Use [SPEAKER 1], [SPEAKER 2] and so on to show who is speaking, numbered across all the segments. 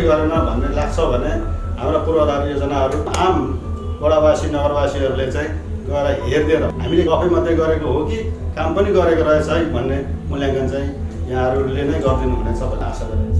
[SPEAKER 1] सही गरेन भन्ने लाग्छ भने हाम्रा पूर्वाधार योजनाहरू आम वडावासी नगरवासीहरूले चाहिँ गएर हेरिदिएर हामीले गफै मात्रै गरेको हो कि काम पनि गरेको रहेछ है भन्ने मूल्याङ्कन चाहिँ यहाँहरूले नै गरिदिनु हुनेछ भन्ने आशा गरिन्छ।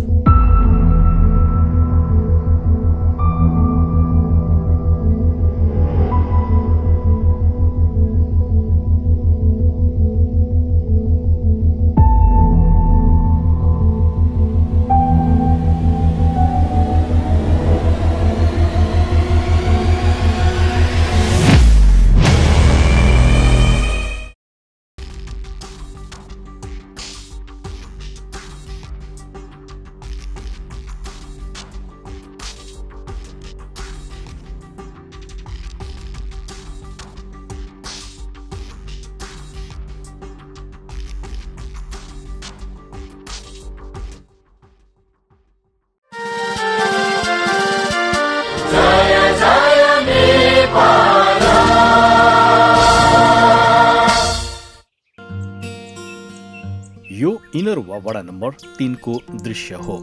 [SPEAKER 2] यो इनरवा वडा नम्बर 3 को दृश्य हो।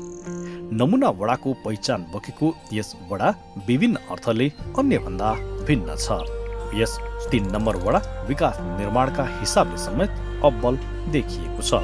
[SPEAKER 2] नमुना वडाको पहिचान बोकेको यस वडा विभिन्न अर्थले अन्यभन्दा भिन्न छ। यस 3 नम्बर वडा विकास निर्माणका हिसाबले समेत अब्बल देखिएको छ।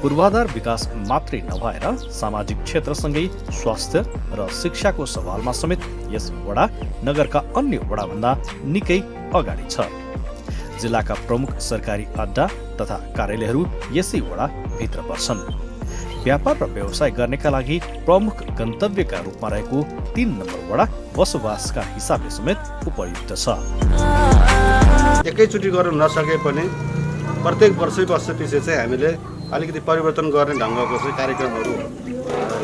[SPEAKER 2] पूर्वाधार विकास मात्रै नभएर सामाजिक क्षेत्रसँगै स्वास्थ्य र शिक्षाको सवालमा समेत यस वडा नगरका अन्य वडाभन्दा निकै अगाडि छ। जिल्लाका प्रमुख सरकारी अड्डा तथा कार्यालयहरू यसै वडा भित्र पर्छन्। व्यापार र व्यवसाय गर्नेका लागि प्रमुख गन्तव्यका रूपमा रहेको 3 नम्बर वडा बसोबासका हिसाबले समेत उपयुक्त छ।
[SPEAKER 1] एकैचोटि गर्न नसके पनि प्रत्येक वर्षपछि चाहिँ हामीले अलिकति परिवर्तन गर्ने ढङ्गको चाहिँ कार्यक्रमहरू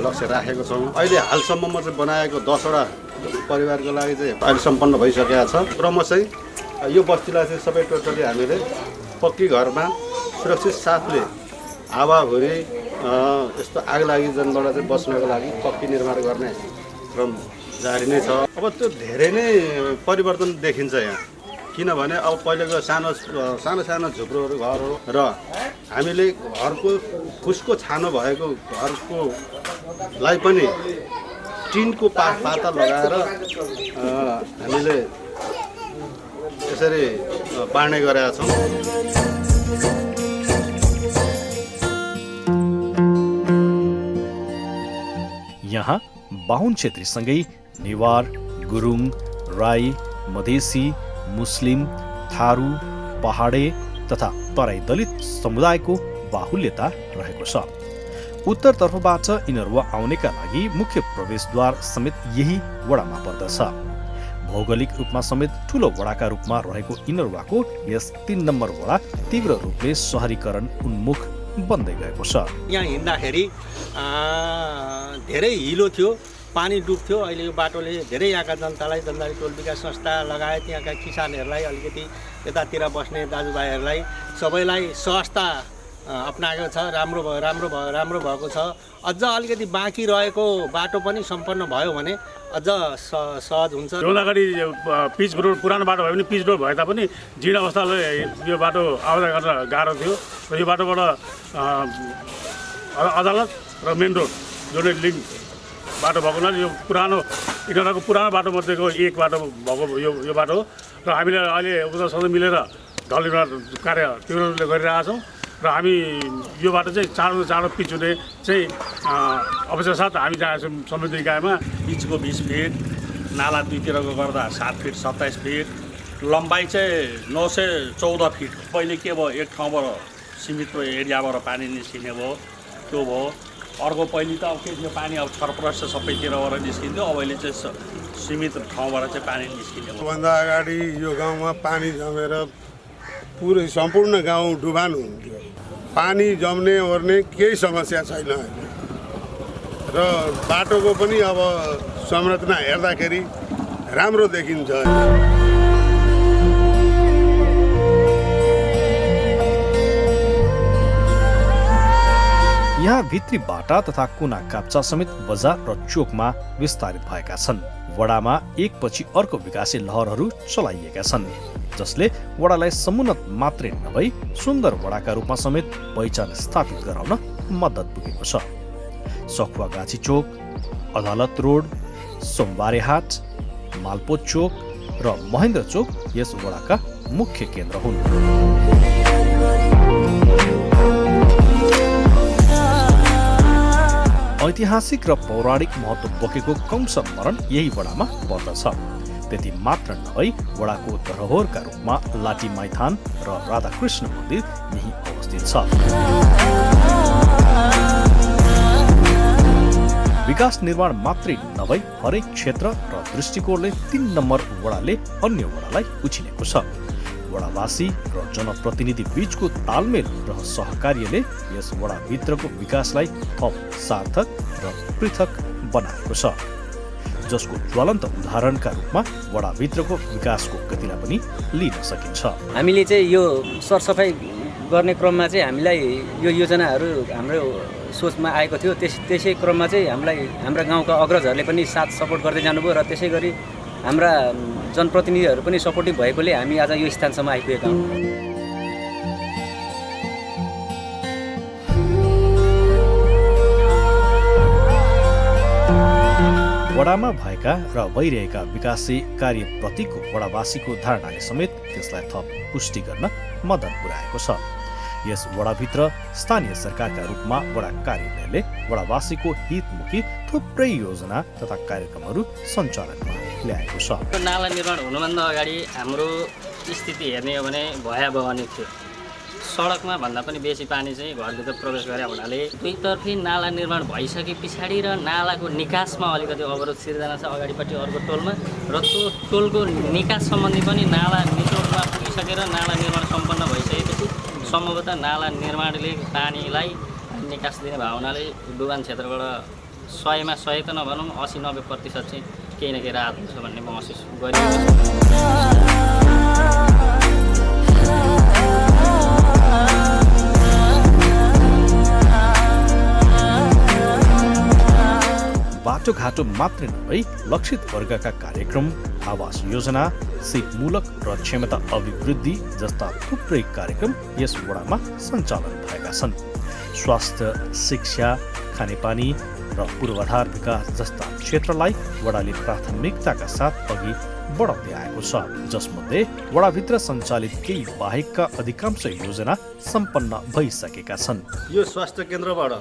[SPEAKER 1] लक्ष्य राखेको छौँ। अहिले हालसम्ममा चाहिँ बनाएको 10वटा परिवारको लागि चाहिँ अहिले सम्पन्न भइसकेको छ। र म चाहिँ यो बस्तीलाई चाहिँ सबै टोटली हामीले पक्की घरमा सुरक्षित साथले हावाहुरी यस्तो आगलागी जनबाट चाहिँ बस्नको लागि पक्की निर्माण गर्ने क्रम जारी नै छ। अब त्यो धेरै नै परिवर्तन देखिन्छ यहाँ, किनभने अब पहिलेको सानो झुप्रोहरू घरहरू र हामीले घरको फुसको छानो भएको घरको लाई पनि टिनको पाता लगाएर हामीले यसरी बाँड्ने गरेका छौँ।
[SPEAKER 2] यहाँ बाहुन क्षेत्रीसँगै नेवार, गुरुङ, राई, मधेसी, मुस्लिम, थारू, पहाडे तथा तराई दलित समुदायको बाहुल्यता रहेको छ। उत्तरतर्फबाट इनरवा आउनेका लागि मुख्य प्रवेशद्वार समेत यही वडामा पर्दछ। भौगोलिक रूपमा समेत ठूलो वडाका रूपमा रहेको इनरवाको यस 3 नम्बर वडा तीव्र रूपले शहरीकरण उन्मुख बन्दै गएको छ।
[SPEAKER 3] यहाँ हिँड्दाखेरि धेरै हिलो थियो, पानी डुब्थ्यो। अहिले यो बाटोले धेरै यहाँका जनतालाई, जनतारी टोल विकास संस्था लगायत यहाँका किसानहरूलाई, अलिकति यतातिर बस्ने दाजुभाइहरूलाई सबैलाई सहजता अपनाएको छ। राम्रो भएको छ। अझ अलिकति बाँकी रहेको बाटो पनि सम्पन्न भयो भने अझ सहज हुन्छ।
[SPEAKER 4] योभन्दा अगाडि पिच रोड पुरानो बाटो भयो भने पिच रोड भए तापनि जीर्ण अवस्थाले यो बाटो आवाज गर्न गाह्रो थियो र यो बाटोबाट अदालत र मेन रोड जोड्ने लिङ्क बाटो भएको हुनाले यो पुरानो इनरवाको पुरानो बाटो मध्येको एक बाटो भएको यो बाटो हो। र हामीले अहिले उपसदस्य मिलेर ढल निर्माण कार्य तीव्र रूपले गरिरहेका छौँ र हामी यो बाटो चाहिँ चाँडो पिच हुने चाहिँ अवश्य साथ हामी चाहेको छौँ। समृद्धि निकायमा
[SPEAKER 5] पिचको 20 फिट, नाला दुईतिरको गर्दा 7 फिट 27 फिट, लम्बाइ चाहिँ 914 फिट। पहिले के भयो, एक ठाउँबाट सीमित एरियाबाट पानी निस्किने भयो, त्यो भयो। अर्को पहिले त अब के थियो, पानी अब छरप्रस सबैतिरबाट निस्किन्थ्यो, अब अहिले चाहिँ सीमित ठाउँबाट चाहिँ पानी निस्किने भयो।
[SPEAKER 6] त्योभन्दा अगाडि यो गाउँमा पानी जमेर पुरै सम्पूर्ण गाउँ डुबान हुन्थ्यो। पानी जम्ने ओर्ने केही समस्या छैन र बाटोको पनि अब संरचना हेर्दाखेरि राम्रो देखिन्छ।
[SPEAKER 2] यहाँ भित्री बाटा तथा कुना काप्चा समेत बजार र चोकमा विस्तारित भएका छन्। वडामा एकपछि अर्को विकासे लहरहरू चलाइएका छन्, जसले वडालाई समुन्नत मात्रै नभई सुन्दर वडाका रूपमा समेत पहिचान स्थापित गराउन मद्दत पुगेको छ। सखुवागाछी चोक, अदालत रोड, सोमबारे हाट, मालपोत चोक र महेन्द्र चोक यस वडाका मुख्य केन्द्र हुन्। ऐतिहासिक र पौराणिक महत्त्व बोकेको कंस मरण यही वडामा पर्दछ। त्यति मात्र नभई वडाको धरोहरका रूपमा लाटी माइथान र राधाकृष्ण मन्दिर यही अवस्थित छ। विकास निर्माण मात्रै नभई हरेक क्षेत्र र दृष्टिकोणले 3 नम्बर वडाले अन्य वडालाई उछिनेको छ। वडावासी र जनप्रतिनिधि बीचको तालमेल र सहकार्यले यस वडाभित्रको विकासलाई थप सार्थक र पृथक बनाएको छ, जसको ज्वलन्त उदाहरणका रूपमा वडाभित्रको विकासको गतिलाई पनि लिन सकिन्छ।
[SPEAKER 7] हामीले चाहिँ यो सरसफाइ गर्ने क्रममा चाहिँ हामीलाई यो योजनाहरू हाम्रो सोचमा आएको थियो। त्यसै क्रममा चाहिँ हाम्रा गाउँका अग्रजहरूले पनि साथ सपोर्ट गर्दै जानुभयो र त्यसै गरी हाम्रा जनप्रतिनिधिहरू पनि सपोर्टिभ भएकोले हामी आज यो स्थानसम्म आइपुगेका हौँ।
[SPEAKER 2] वडामा भएका र भइरहेका विकासी कार्यप्रतिको वडावासीको धारणाले समेत त्यसलाई थप पुष्टि गर्न मद्दत पुर्याएको छ। यस वडाभित्र स्थानीय सरकारका रूपमा वडा कार्यालयले वडावासीको हितमुखी थुप्रै योजना तथा कार्यक्रमहरू सञ्चालनमा ल्याएको छ।
[SPEAKER 8] नाला निर्माण हुनुभन्दा अगाडि हाम्रो स्थिति हेर्ने हो भने भयावह नै थियो। सडकमा भन्दा पनि बेसी पानी चाहिँ घरभित्र प्रवेश गरे हुनाले दुईतर्फी नाला निर्माण भइसके पछाडि र नालाको निकासमा अलिकति अवरोध सिर्जना छ अगाडिपट्टि अर्को टोलमा, र त्यो टोलको निकास सम्बन्धी पनि नाला निचोडमा पुगिसकेर नाला निर्माण सम्पन्न भइसकेपछि सम्भवतः नाला निर्माणले पानीलाई निकास दिने भावनाले डुबान क्षेत्रबाट 100मा 100 त नभनौँ 80-90% चाहिँ केही न केही राहत हुन्छ भन्ने महसुस गरिएको छ।
[SPEAKER 2] बाटोघाटो मात्रै नभई लक्षित वर्गका कार्यक्रम, आवास योजना, सिपमूलक र क्षमता अभिवृद्धि जस्ता थुप्रै कार्यक्रम यस वडामा सञ्चालन भएका छन्। स्वास्थ्य, शिक्षा, खानेपानी र पूर्वाधार विकास जस्ता क्षेत्रलाई वडाले प्राथमिकताका साथ अघि बढाउँदै आएको छ, जसमध्ये वडाभित्र सञ्चालित केही बाहेकका अधिकांश योजना सम्पन्न भइसकेका छन्।
[SPEAKER 1] यो स्वास्थ्य केन्द्रबाट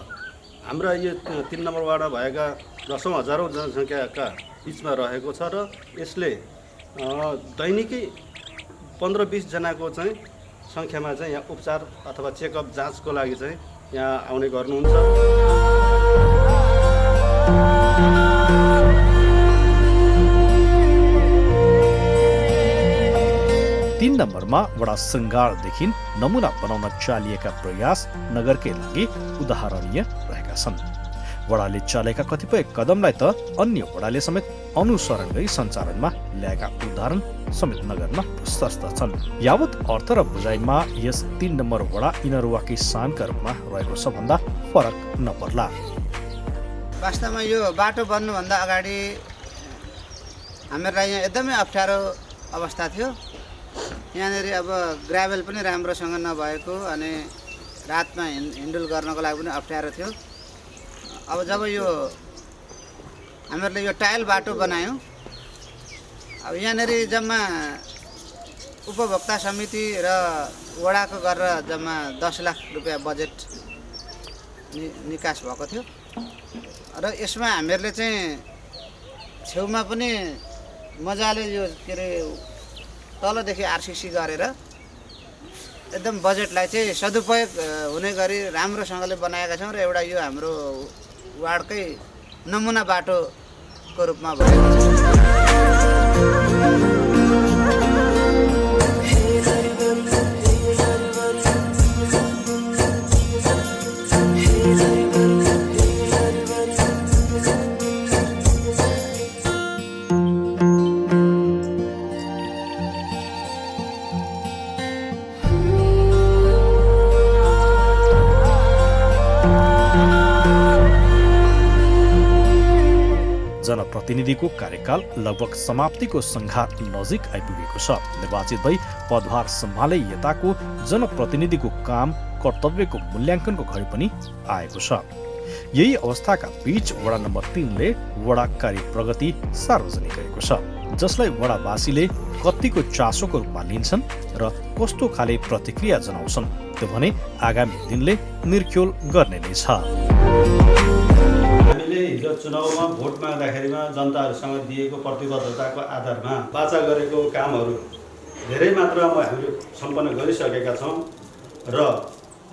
[SPEAKER 1] हाम्रा यो 3 नम्बरबाट भएका 10,000 जनसङ्ख्याका बिचमा रहेको छ र यसले दैनिकै 15-20 जनाको चाहिँ सङ्ख्यामा चाहिँ यहाँ उपचार अथवा चेकअप जाँचको लागि चाहिँ यहाँ आउने गर्नुहुन्छ।
[SPEAKER 2] 3 नम्बरमा वडा श्रृङ्गारदेखि नमुना बनाउन चालिएका प्रयास नगरकै लागि उदाहरणीय रहेका छन्। वडाले चालेका कतिपय कदमलाई त अन्य वडाले समेत अनुसरण गरी सञ्चालनमा ल्याएका उदाहरण समेत नगर्न प्रशस्त छन्। यावत अर्थ र बुझाइमा यस 3 नम्बर वडा इनरुवाकै शानका रूपमा रहेको छ भन्दा फरक नपर्ला।
[SPEAKER 9] वास्तवमा यो बाटो बन्नुभन्दा अगाडि हामीहरूलाई यहाँ एकदमै अप्ठ्यारो अवस्था थियो। यहाँनिर अब ग्राभेल पनि राम्रोसँग नभएको अनि रातमा हिन्डुल गर्नको लागि पनि अप्ठ्यारो थियो। अब जब यो हामीहरूले यो टाइल बाटो बनायौँ, अब यहाँनिर जम्मा उपभोक्ता समिति र वडाको गरेर जम्मा 10 लाख रुपियाँ बजेट निकास भएको थियो र यसमा हामीहरूले चाहिँ छेउमा पनि मजाले यो के अरे तलदेखि आरसिसी गरेर एकदम बजेटलाई चाहिँ सदुपयोग हुने गरी राम्रोसँगले बनाएका छौँ र एउटा यो हाम्रो वार्डकै नमुना बाटोको रूपमा भएको छ।
[SPEAKER 2] जनप्रतिनिधिको कार्यकाल लगभग समाप्तिको संघात नजिक आइपुगेको छ। निर्वाचित भई पदभार सम्हाले यताको जनप्रतिनिधिको काम कर्तव्यको मूल्याङ्कनको घडी पनि आएको छ। यही अवस्थाका बीच वडा नम्बर 3 ले वडा कार्य प्रगति सार्वजनिक गरेको छ, जसलाई वडावासीले कतिको चासोको रूपमा लिन्छन् र कस्तो खाले प्रतिक्रिया जनाउँछन् त्यो भने आगामी दिनले निर्ख्योल गर्ने नै छ।
[SPEAKER 1] हामीले हिजो चुनावमा भोट माग्दाखेरिमा जनताहरूसँग दिएको प्रतिबद्धताको आधारमा वाचा गरेको कामहरू धेरै मात्रामा हामीले सम्पन्न गरिसकेका छौँ र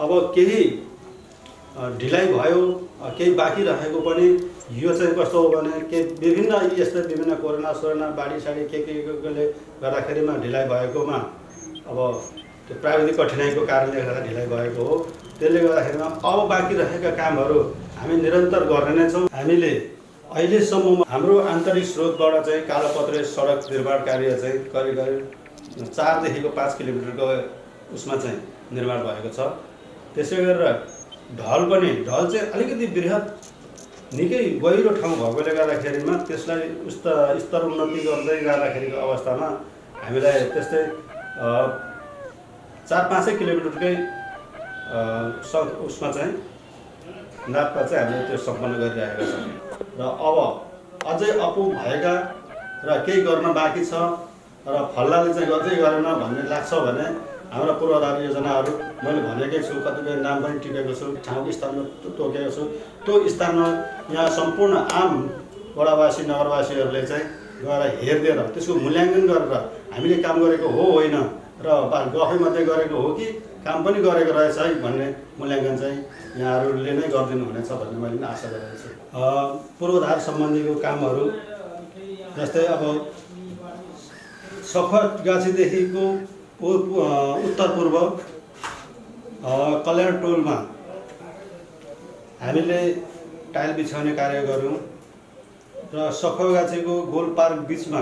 [SPEAKER 1] अब केही ढिलाइ भयो, केही बाँकी रहेको पनि यो चाहिँ कस्तो हो भने विभिन्न कोरोना बाढीसाडी केले गर्दाखेरिमा ढिलाइ भएकोमा अब त्यो प्राविधिक कठिनाइको कारणले गर्दा ढिलाइ भएको हो। त्यसले गर्दाखेरिमा अब बाँकी रहेका कामहरू हामी निरन्तर गर्ने नै छौँ। हामीले अहिलेसम्म हाम्रो आन्तरिक स्रोतबाट चाहिँ कालोपत्रे सडक निर्माण कार्य चाहिँ करिब 4 देखिको 5 किलोमिटरको उसमा चाहिँ निर्माण भएको छ। त्यसै गरेर ढल चाहिँ अलिकति बृहत निकै गहिरो ठाउँ भएकोले गर्दाखेरिमा त्यसलाई स्तर उन्नति गर्दै जाँदाखेरिको अवस्थामा हामीलाई त्यस्तै 4-5 किलोमिटरकै उसमा चाहिँ नापमा चाहिँ हामीले त्यो सम्पन्न गरिरहेका छौँ र अब अझै अपु भएका र केही गर्न बाँकी छ र फल्लाले चाहिँ गर्दै गरेन भन्ने लाग्छ भने हाम्रा पूर्वाधार योजनाहरू मैले भनेकै छु, कतिपय नाम पनि टिपेको छु, ठाउँ स्थानमा तोकेको छु। त्यो स्थानमा यहाँ सम्पूर्ण आम वडावासी नगरवासीहरूले चाहिँ गएर हेरिदिएर त्यसको मूल्याङ्कन गरेर हामीले काम गरेको हो होइन र गफै मात्रै गरेको हो कि काम पनि गरेको रहेछ है भन्ने मूल्याङ्कन चाहिँ यहाँहरूले नै गरिदिनु हुनेछ भन्ने मैले आशा गरेको छु। पूर्वाधार सम्बन्धीको कामहरू जस्तै अब सखुवागाछीदेखिको उत्तर पूर्व कल्याण टोलमा हामीले टाइल बिछाउने कार्य गऱ्यौँ र सखुवागाछीको गोल पार्क बिचमा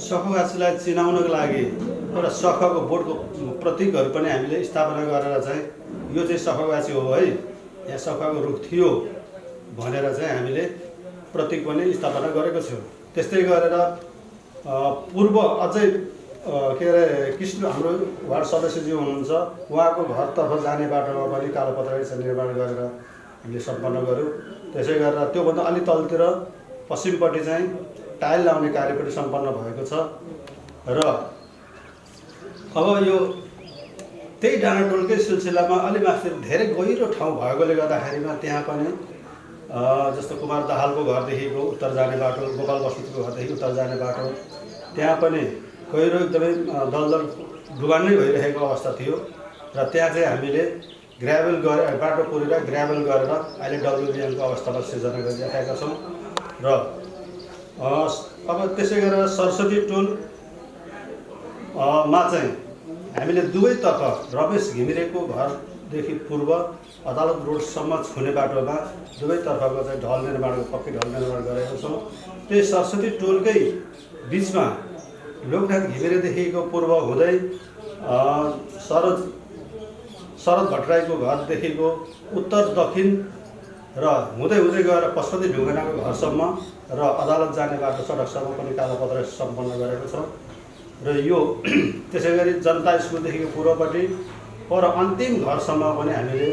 [SPEAKER 1] सखुवागाछीलाई चिनाउनको लागि एउटा सखुवाको बोर्डको प्रतीकहरू पनि हामीले स्थापना गरेर चाहिँ यो चाहिँ सखुवागाछी हो है, यहाँ सखुवाको रुख थियो भनेर चाहिँ हामीले प्रतीक पनि स्थापना गरेको छौँ। त्यस्तै गरेर पूर्व अझै के अरे कृष्ण हाम्रो वार्ड सदस्यज्यू हुनुहुन्छ, उहाँको घरतर्फ जाने बाटोमा पनि कालोपत्रे निर्माण गरेर हामीले सम्पन्न गऱ्यौँ। त्यसै गरेर त्योभन्दा अलि तलतिर पश्चिमपट्टि चाहिँ टाइल लाउने कार्य पनि सम्पन्न भएको छ र अब यो त्यही डाँडाटोलकै सिलसिलामा अलि माथि धेरै गहिरो ठाउँ भएकोले गर्दाखेरिमा त्यहाँ पनि जस्तो कुमार दाहालको घरदेखिको उत्तर जाने बाटो, गोपाल बस्तीको घरदेखि उत्तर जाने बाटो, त्यहाँ पनि गहिरो एकदमै दलदल डुबान नै भइरहेको अवस्था थियो र त्यहाँ चाहिँ हामीले ग्राभल गरेर बाटो पुरेर ग्राभल गरेर अहिले डब्लुबिएमको अवस्थामा सिर्जना गरिराखेका छौँ र अब त्यसै गरेर सरस्वती टोल मा चाहिँ हामीले दुवैतर्फ रमेश घिमिरेको घरदेखि पूर्व अदालत रोडसम्म छुने बाटोमा दुवैतर्फको चाहिँ ढल निर्माणको पक्की ढल निर्माण गरेका छौँ। त्यही सरस्वती टोलकै बिचमा लोकनाथ घिमिरेदेखिको पूर्व हुँदै शरद भट्टराईको घरदेखिको उत्तर दक्षिण र हुँदै गएर पशुपति ढुङ्गानाको घरसम्म र अदालत जाने बाटो सडकसम्म पनि कालोपत्रे सम्पन्न गरेको छौँ र यो त्यसै गरी जनता स्कुलदेखिको पूर्वपट्टि पर अन्तिम घरसम्म पनि हामीले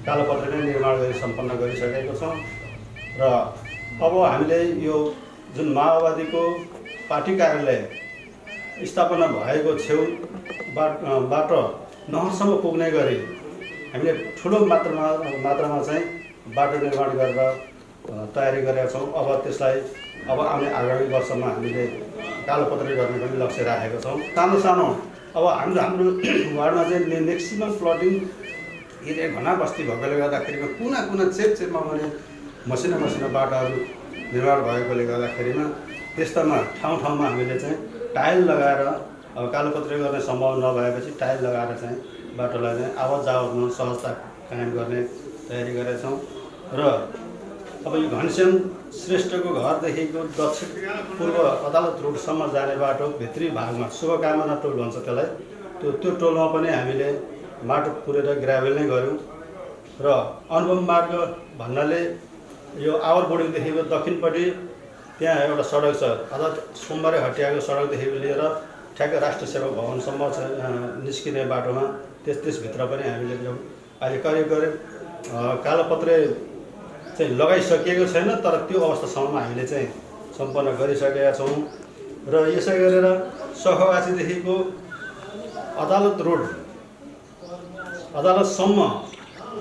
[SPEAKER 1] कालोपत्रे नै निर्माण गरी सम्पन्न गरिसकेको छौँ र अब हामीले यो जुन माओवादीको पार्टी कार्यालय स्थापना भएको छेउ बाटो नहरसम्म पुग्ने गरी हामीले ठुलो मात्रामा चाहिँ बाटो निर्माण गरेर तयारी गरेका छौँ। अब त्यसलाई आउने आगामी वर्षमा हामीले कालोपत्रे गर्ने पनि लक्ष्य राखेका छौँ। सानो अब हाम्रो वार्डमा चाहिँ म्याक्सिमम प्लटिङ एरिया घना बस्ती भएकोले गर्दाखेरिमा कुना चेपमा भने मसिना बाटोहरू निर्माण भएकोले गर्दाखेरिमा त्यस्तामा ठाउँमा हामीले चाहिँ टाइल लगाएर कालोपत्रे गर्ने सम्भव नभएपछि टाइल लगाएर चाहिँ बाटोलाई चाहिँ आवत जावतमा सहजता कायम गर्ने तयारी गरेका छौँ र अब यो घनश्याम श्रेष्ठको घरदेखिको दक्षिण पूर्व अदालत रोडसम्म जाने बाटो भित्री भागमा शुभकामना टोल भन्छ त्यसलाई, त्यो टोलमा पनि हामीले माटो पुरेर ग्राभेल नै गऱ्यौँ र अनुभव मार्ग भन्नाले यो आवर बोर्डिङदेखिको दक्षिणपट्टि त्यहाँ एउटा सडक छ, अझ सोमबारे हटियाको सडकदेखि लिएर ठ्याक्कै राष्ट्रिय सेवा भवनसम्म निस्किने बाटोमा त्यसभित्र पनि हामीले अहिले करिब कालोपत्रे चाहिँ लगाइसकिएको छैन, तर त्यो अवस्थासम्म हामीले चाहिँ सम्पन्न गरिसकेका छौँ। र यसै गरेर सखुवासीदेखिको अदालतसम्म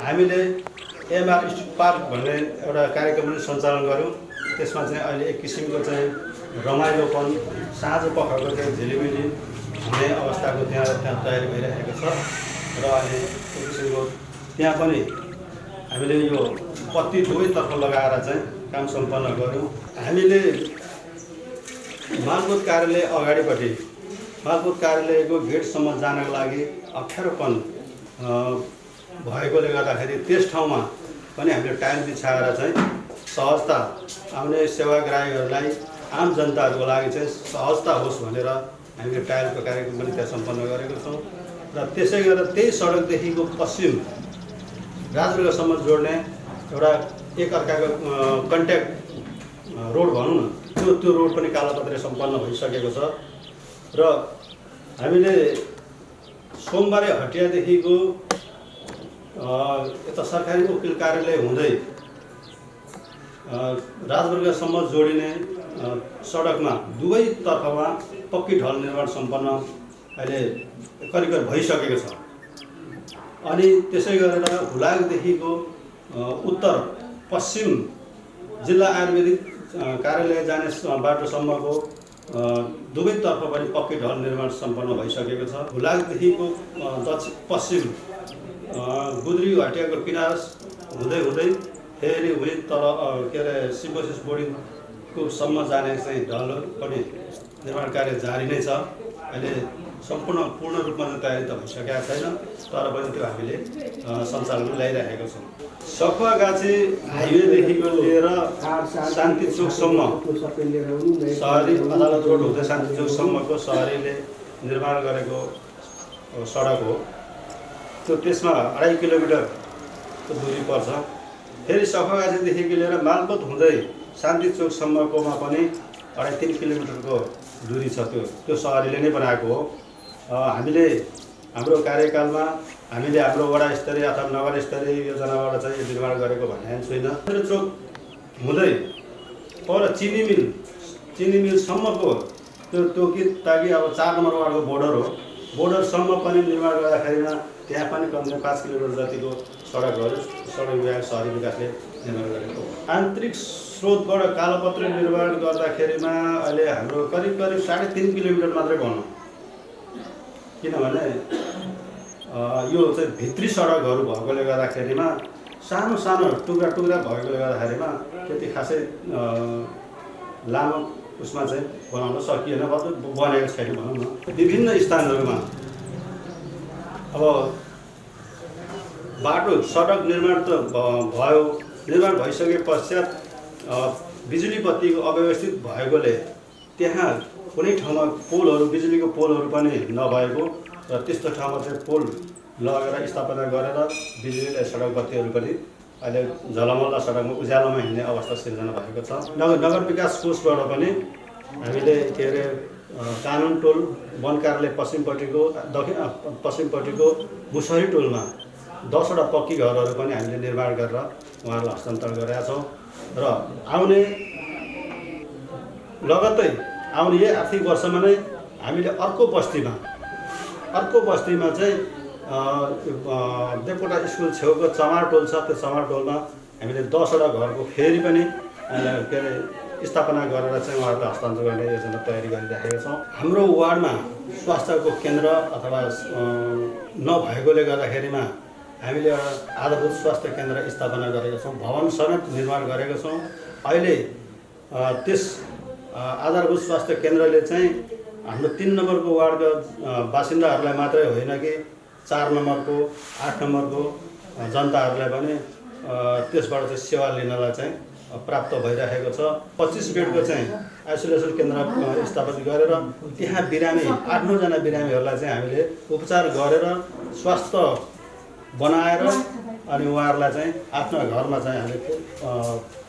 [SPEAKER 1] हामीले एमआर स्ट्रिट पार्क भन्ने एउटा कार्यक्रम पनि सञ्चालन गऱ्यौँ। त्यसमा चाहिँ अहिले एक किसिमको चाहिँ रमाइलोपन, साँझ पखको चाहिँ झिलिमिली हुने अवस्थाको त्यहाँ तयारी भइरहेको छ। र अहिले एक किसिमको त्यहाँ पनि हामीले यो पत्ती दुवैतर्फ लगाएर चाहिँ काम सम्पन्न गऱ्यौँ। हामीले मालपोत कार्यालय अगाडिपट्टि मालपोत कार्यालयको गेटसम्म जानका लागि अप्ठ्यारोपन भएकोले गर्दाखेरि त्यस ठाउँमा पनि हामीले टाइल बिछाएर चाहिँ सहजता आउने सेवाग्राहीहरूलाई, आम जनताहरूको लागि चाहिँ सहजता होस् भनेर हामीले टाइलको कार्यक्रम पनि त्यहाँ सम्पन्न गरेको छौँ। र त्यसै गरेर त्यही सडकदेखिको पश्चिम राजदुर्गसम्म जोड्ने एउटा एकअर्काको कन्ट्याक्ट रोड भनौँ न, त्यो रोड पनि कालोपत्रे सम्पन्न भइसकेको छ। र हामीले सोमबारे हटियादेखिको यता सरकारी वकिल कार्यालय हुँदै राजदुर्गसम्म जोडिने सडकमा दुवैतर्फमा पक्की ढल निर्माण सम्पन्न अहिले करिब भइसकेको छ। अनि त्यसै गरेर हुलाकदेखिको उत्तर पश्चिम जिल्ला आयुर्वेदिक कार्यालय जाने बाटोसम्मको दुवैतर्फ पनि पक्की ढल निर्माण सम्पन्न भइसकेको छ। हुलाकदेखिको पश्चिम गुद्री हटियाको किनार हुँदै फेरि उही तल के अरे सिम्बोसिस बोर्डिङको सम्म जाने चाहिँ ढल पनि निर्माण कार्य जारी नै छ। अहिले सम्पूर्ण पूर्ण रूपमा चाहिँ तयारी त भइसकेका छैन, तर पनि त्यो हामीले सञ्चालन ल्याइरहेको छौँ। सखुवागाछी हाइवेदेखिको लिएर शान्ति चोकसम्म सहरी अदालत रोड हुँदै शान्ति चोकसम्मको सहरीले निर्माण गरेको सडक हो। त्यो त्यसमा 2.5 किलोमिटरको दूरी पर्छ। फेरि सखुवागाछीदेखि लिएर मालपोत हुँदै शान्ति चोकसम्मकोमा पनि 2.5-3 किलोमिटरको दूरी छ। त्यो सहरीले नै बनाएको हो। हामीले हाम्रो कार्यकालमा हामीले हाम्रो वडा स्तरीय अथवा नगर स्तरीय योजनाबाट चाहिँ यो निर्माण गरेको भन्ने छैन। चोक हुँदै पर चिनी मिलसम्मको त्यो कि ताकि अब 4 नम्बर वार्डको बोर्डर हो, बोर्डरसम्म पनि निर्माण गर्दाखेरिमा त्यहाँ पनि कमसे 5 किलोमिटर जतिको सडक विभाग शहरी विकासले निर्माण गरेको हो। आन्तरिक स्रोतबाट कालोपत्रे निर्माण गर्दाखेरिमा अहिले हाम्रो करिब 3.5 किलोमिटर मात्रै भनौँ, किनभने यो चाहिँ भित्री सडकहरू भएकोले गर्दाखेरिमा सानो टुक्रा भएकोले गर्दाखेरिमा त्यति खासै लामो उसमा चाहिँ बनाउन सकिएन, बनेको छैन भनौँ न। विभिन्न स्थानहरूमा अब बाटो सडक निर्माण त भयो, निर्माण भइसके पश्चात बिजुली बत्तीको अव्यवस्थित भएकोले त्यहाँ कुनै ठाउँमा पोलहरू, बिजुलीको पोलहरू पनि नभएको र त्यस्तो ठाउँमा चाहिँ पोल लगेर स्थापना गरेर बिजुली सडक बत्तीहरू पनि अहिले झलमल्ला सडकमा उज्यालोमा हिँड्ने अवस्था सिर्जना भएको छ। नगर विकास कोषबाट पनि हामीले के अरे कानुन टोल वन कार्यालय पश्चिमपट्टिको मुसहरी टोलमा 10वटा पक्की घरहरू पनि हामीले निर्माण गरेर उहाँहरूलाई हस्तान्तरण गरेका छौँ। र लगत्तै आउने यही आर्थिक वर्षमा नै हामीले अर्को बस्तीमा चाहिँ देवकोटा स्कुल छेउको चमार टोल छ, त्यो चमार टोलमा हामीले 10वटा घरको फेरि पनि के अरे स्थापना गरेर चाहिँ उहाँहरूलाई हस्तान्तरण गर्ने योजना तयारी गरिराखेका छौँ। हाम्रो वार्डमा स्वास्थ्यको केन्द्र अथवा नभएकोले गर्दाखेरिमा हामीले एउटा आधारभूत स्वास्थ्य केन्द्र स्थापना गरेका छौँ, भवन समेत निर्माण गरेका छौँ। अहिले त्यस आधारभूत स्वास्थ्य केन्द्रले चाहिँ हाम्रो 3 नम्बरको वार्डका बासिन्दाहरूलाई मात्रै होइन कि 4 नम्बरको 8 नम्बरको जनताहरूलाई पनि त्यसबाट चाहिँ सेवा लिनलाई चाहिँ प्राप्त भइरहेको छ। 25 बेडको चाहिँ आइसोलेसन केन्द्र स्थापित गरेर त्यहाँ बिरामी 8-9 जना बिरामीहरूलाई चाहिँ हामीले उपचार गरेर स्वास्थ्य बनाएर अनि उहाँहरूलाई चाहिँ आफ्नो घरमा चाहिँ हामीले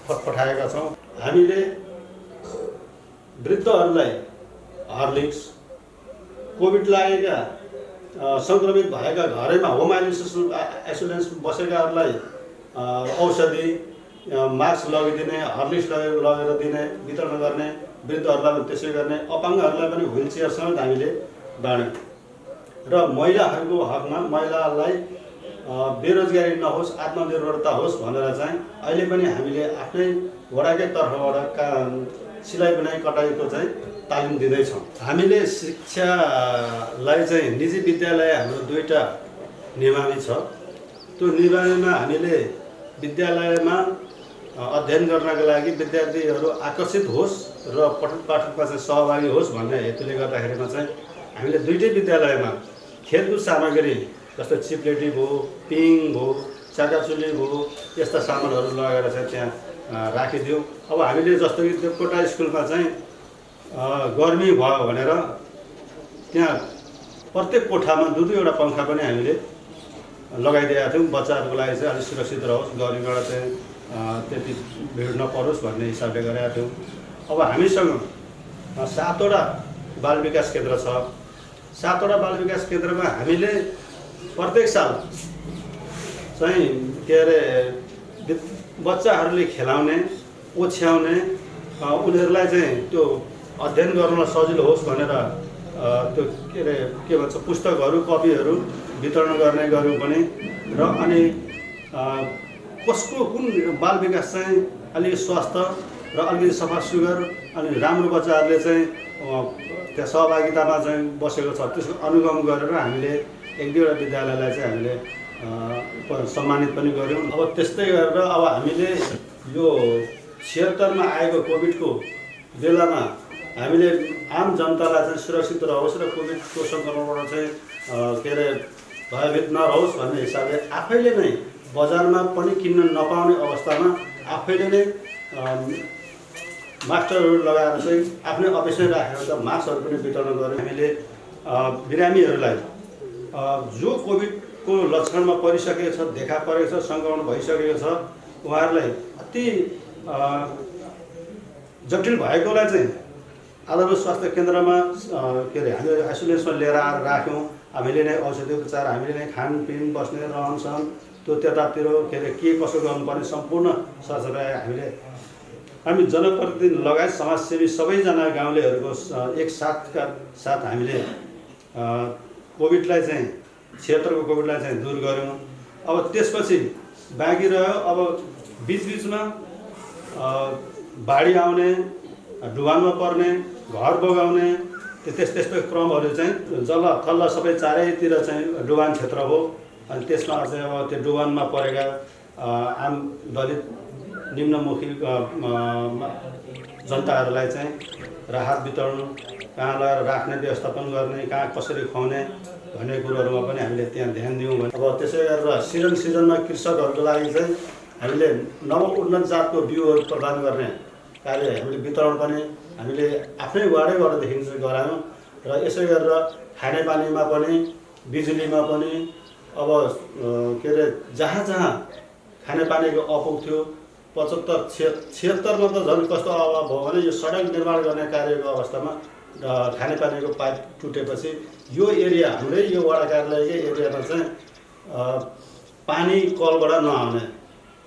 [SPEAKER 1] पठाएका छौँ। हामीले वृद्धहरूलाई हर्लिक्स, कोभिड लागेका सङ्क्रमित भएका घरैमा होम आइसोलेसन बसेकाहरूलाई औषधि, मास्क लगिदिने, हर्लिक्स लगेर दिने, वितरण गर्ने, वृद्धहरूलाई पनि त्यसै गर्ने, अपाङ्गहरूलाई पनि व्हिल चेयर समेत हामीले बाँड्यौँ। र महिलाहरूको हकमा महिलालाई बेरोजगारी नहोस्, आत्मनिर्भरता होस् भनेर चाहिँ अहिले पनि हामीले आफ्नै वडाकै तर्फबाट सिलाइ बुनाइ कटाइको चाहिँ तालिम दिँदैछौँ। हामीले शिक्षालाई चाहिँ निजी विद्यालय हाम्रो 2टा निमावी छ। त्यो निमावीमा हामीले विद्यालयमा अध्ययन गर्नका लागि विद्यार्थीहरू आकर्षित होस् र पठन पाठनमा चाहिँ सहभागी होस् भन्ने हेतुले गर्दाखेरिमा चाहिँ हामीले 2टै विद्यालयमा खेलकुद सामग्री जस्तै चिप्लेटी भयो, पिङ भयो, चाकाचुली भयो, यस्ता सामानहरू लगेर चाहिँ त्यहाँ राखिदियौँ। अब हामीले जस्तो कि देवकोटा स्कुलमा चाहिँ गर्मी भयो भनेर त्यहाँ प्रत्येक कोठामा 2-2वटा पङ्खा पनि हामीले लगाइदिएका थियौँ। बच्चाहरूको लागि चाहिँ अलिक सुरक्षित रहोस्, गर्मीबाट चाहिँ त्यति भिड नपरोस् भन्ने हिसाबले गरेका थियौँ। अब हामीसँग 7वटा बाल विकास केन्द्र छ। 7वटा बाल विकास केन्द्रमा हामीले प्रत्येक साल चाहिँ के अरे बच्चाहरूले खेलाउने, ओछ्याउने, उनीहरूलाई चाहिँ त्यो अध्ययन गर्नलाई सजिलो होस् भनेर त्यो के अरे के भन्छ पुस्तकहरू, कपीहरू वितरण गर्ने गऱ्यौँ पनि। र अनि कसको कुन बाल विकास चाहिँ अलिक स्वास्थ्य र अलिकति सफा सुग्घर अनि राम्रो बच्चाहरूले चाहिँ त्यहाँ सहभागितामा चाहिँ बसेको छ, त्यसको अनुगमन गरेर हामीले 1-2वटा विद्यालयलाई चाहिँ हामीले सम्मानित पनि गऱ्यौँ। अब त्यस्तै गरेर अब हामीले यो 76मा आएको कोभिडको बेलामा हामीले आम जनतालाई चाहिँ सुरक्षित रहोस् र कोभिडको सङ्क्रमणबाट चाहिँ के अरे भयभीत नरहोस् भन्ने हिसाबले आफैले नै बजारमा पनि किन्न नपाउने अवस्थामा आफैले नै मास्कहरू लगाएर चाहिँ आफ्नै अफिसमै राखेर त मास्कहरू पनि वितरण गऱ्यौँ। हामीले बिरामीहरूलाई जो कोभिडको लक्षणमा परिसकेको छ, देखा परेको छ, सङ्क्रमण भइसकेको छ, उहाँहरूलाई अति जटिल भएकोलाई चाहिँ आधारभूत स्वास्थ्य केन्द्रमा के अरे हामीले आइसोलेसनमा लिएर आएर राख्यौँ। हामीले नै औषधि उपचार, हामीले नै खानपिन, बस्ने रहनसहन त्यो त्यतातिर के अरे के कसो गर्नुपर्ने सम्पूर्ण सरसफाइ हामी जनप्रतिनिधि लगायत समाजसेवी सबैजना गाउँलेहरूको एक साथ हामीले कोभिडलाई चाहिँ 76को कोभिडलाई चाहिँ दूर गऱ्यौँ। अब त्यसपछि बाँकी रह्यो अब बिचबिचमा बाढी आउने, डुबानमा पर्ने, घर बगाउने त्यस्तै क्रमहरू चाहिँ जल्ल थल्ल सबै चारैतिर चाहिँ डुबान क्षेत्र हो। अनि त्यसमा चाहिँ अब त्यो डुबानमा परेका आम दलित निम्नमुखी जनताहरूलाई चाहिँ राहत वितरण, कहाँ लगेर राख्ने व्यवस्थापन गर्ने, कहाँ कसरी खुवाउने भन्ने कुरोहरूमा पनि हामीले त्यहाँ ध्यान दियौँ। अब त्यसै गरेर सिजनमा कृषकहरूको लागि चाहिँ हामीले नव उन्नत जातको बिउहरू प्रदान गर्ने कार्य हामीले वितरण पनि हामीले आफ्नै वार्डैबाटदेखि चाहिँ गरायौँ। र यसै गरेर खानेपानीमा पनि, बिजुलीमा पनि अब के अरे जहाँ खानेपानीको अपुग थियो 76मा त झन् कस्तो अभाव भयो भने यो सडक निर्माण गर्ने कार्यको अवस्थामा खानेपानीको पाइप टुटेपछि यो एरिया हाम्रै यो वडा कार्यालयकै एरियामा चाहिँ पानी कलबाट नआउने,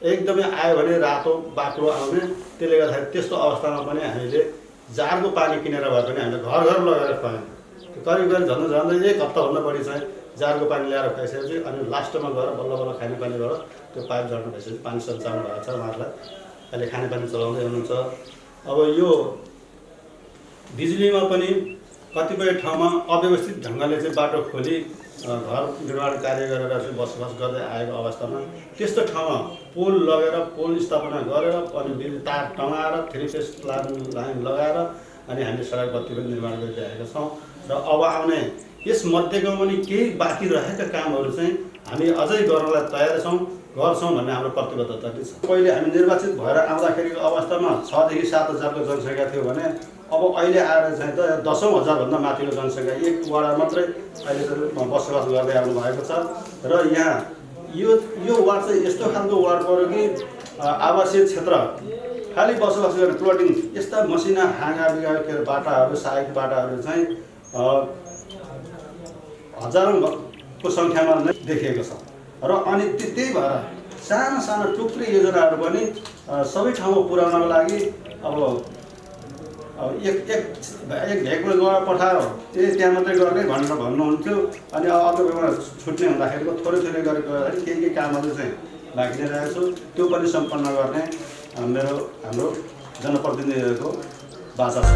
[SPEAKER 1] एकदमै आयो भने रातो बाक्लो आउने। त्यसले गर्दाखेरि त्यस्तो अवस्थामा पनि हामीले जारको पानी किनेर भए पनि हामीले घर लगेर खुवायौँ। करिब झन्डै 1 हप्ताभन्दा बढी चाहिँ जारको पानी ल्याएर खुवाइसकेपछि अनि लास्टमा गएर बल्ल खानेपानीबाट त्यो पाइप झर्न भइसकेपछि पानी सञ्चालन भएको छ। उहाँहरूलाई अहिले खानेपानी चलाउँदै हुनुहुन्छ। अब यो बिजुलीमा पनि कतिपय ठाउँमा अव्यवस्थित ढङ्गले चाहिँ बाटो खोली घर निर्माण कार्य गरेर चाहिँ बसोबास गर्दै आएको अवस्थामा त्यस्तो ठाउँमा पोल लगेर पोल स्थापना गरेर अनि बिजुली तार टँगाएर 3 फेज लाइन लगाएर अनि हामीले सडक बत्ती पनि निर्माण गरिरहेका छौँ। र अब आउने यस मध्येको पनि केही बाँकी रहेका कामहरू चाहिँ हामी अझै गर्नलाई तयार गर्छौँ भन्ने हाम्रो प्रतिबद्धता छ। पहिले हामी निर्वाचित भएर आउँदाखेरिको अवस्थामा 6 देखि 7 हजारको जनसङ्ख्या थियो भने अब अहिले आएर चाहिँ त 10औँ हजारभन्दा माथिको जनसङ्ख्या एक वडा मात्रै अहिले चाहिँ बसोबास गर्दै आउनु भएको छ। र यहाँ यो वार्ड चाहिँ यस्तो खालको वार्ड पऱ्यो कि आवासीय क्षेत्र खालि बसोबास गर्ने प्लटिङ यस्ता मसिना हाँगा बिगा के अरे बाटाहरू सहायक बाटाहरू चाहिँ हजारौँको सङ्ख्यामा नै देखिएको छ र अनि त्यही भएर साना साना टुक्री योजनाहरू पनि सबै ठाउँमा पुर्याउनको लागि अब एक भेकमा गएर पठायो त्यहाँ मात्रै गर्ने भनेर भन्नुहुन्थ्यो अनि अब अर्को बेला छुट्ने हुँदाखेरिको थोरै थोरै गरेर गर्दाखेरि केही कामहरू चाहिँ बाँकी नै रहेको छु त्यो पनि सम्पन्न गर्ने हाम्रो जनप्रतिनिधिहरूको बाचा छ।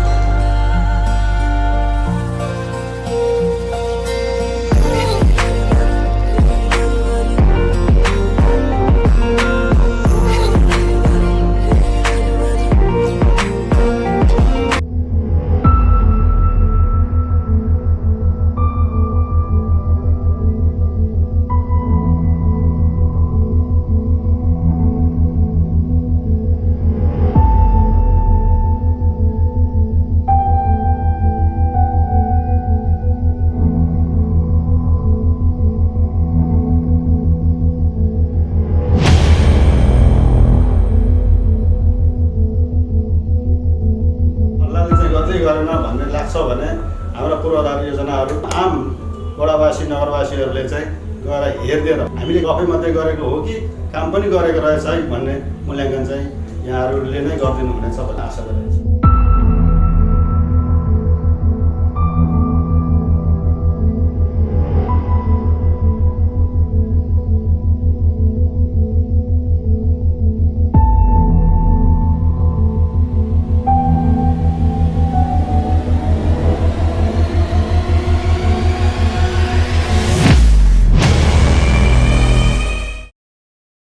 [SPEAKER 1] गरेन भन्ने लाग्छ भने हाम्रा पूर्वाधार योजनाहरू आम वडावासी नगरवासीहरूले चाहिँ गएर हेरिदिएर हामीले गफै मात्रै गरेको हो कि काम पनि गरेको रहेछ है भन्ने मूल्याङ्कन चाहिँ यहाँहरूले नै गरिदिनु हुनेछ भन्ने आशा गरेको छ।